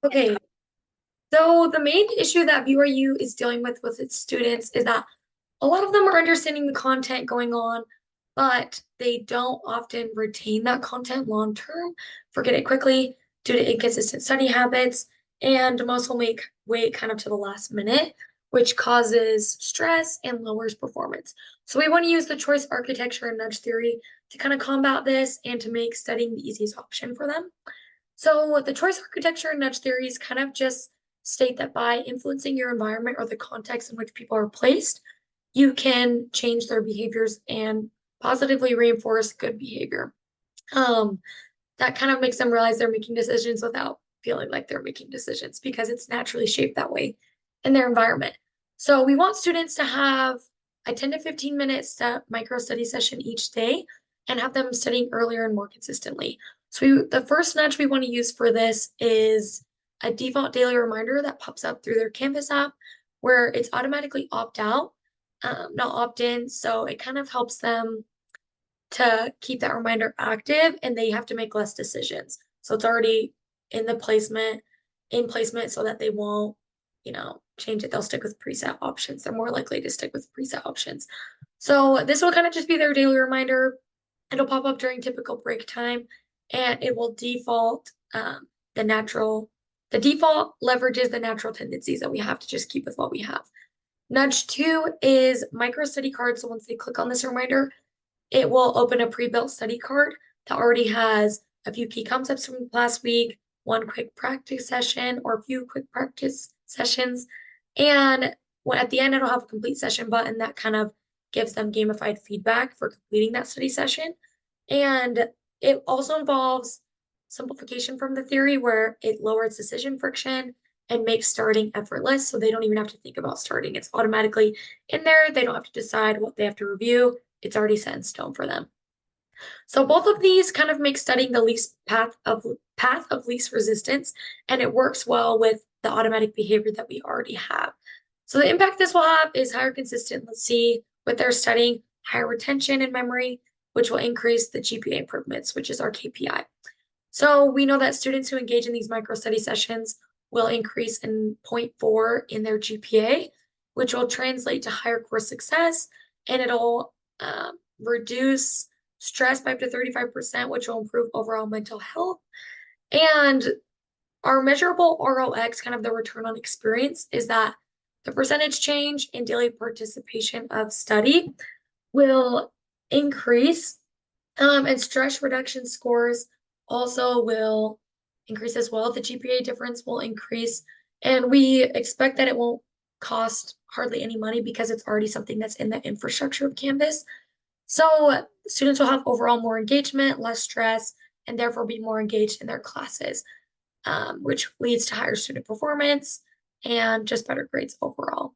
Okay, so the main issue that BYU is dealing with its students is that a lot of them are understanding the content going on, but they don't often retain that content long term, forget it quickly due to inconsistent study habits, and most will make wait kind of to the last minute, which causes stress and lowers performance. So we want to use the choice architecture and nudge theory to kind of combat this and to make studying the easiest option for them. So the choice architecture and nudge theories kind of just state that by influencing your environment or the context in which people are placed, you can change their behaviors and positively reinforce good behavior. Um, that kind of makes them realize they're making decisions without feeling like they're making decisions because it's naturally shaped that way in their environment. So we want students to have a 10 to 15 minute micro study session each day and have them studying earlier and more consistently. So the first nudge we want to use for this is a default daily reminder that pops up through their Canvas app where it's automatically opt out, not opt in. So it kind of helps them to keep that reminder active and they have to make less decisions. So it's already in the placement so that they won't, change it. They'll stick with preset options. They're more likely to stick with preset options. So this will kind of just be their daily reminder. It'll pop up during typical break time and it will default the default leverages the natural tendencies that we have to just keep with what we have. Nudge two is micro study cards. So once they click on this reminder, it will open a pre-built study card that already has a few key concepts from last week, one quick practice session or a few quick practice sessions. And at the end, it'll have a complete session button that kind of gives them gamified feedback for completing that study session. And it also involves simplification from the theory where it lowers decision friction and makes starting effortless. So they don't even have to think about starting. It's automatically in there. They don't have to decide what they have to review. It's already set in stone for them. So both of these kind of make studying the least path of least resistance, and it works well with the automatic behavior that we already have. So the impact this will have is higher consistency with their studying, higher retention and memory, which will increase the GPA improvements, which is our KPI. So we know that students who engage in these micro study sessions will increase in zero point 0.4 in their GPA, which will translate to higher course success, and it'll reduce stress by up to 35%, which will improve overall mental health. And our measurable ROX, kind of the return on experience, is that the percentage change in daily participation of study will increase, and stress reduction scores also will increase as well. The GPA difference will increase, and we expect that it won't cost hardly any money because it's already something that's in the infrastructure of Canvas. So students will have overall more engagement, less stress, and therefore be more engaged in their classes, which leads to higher student performance and just better grades overall.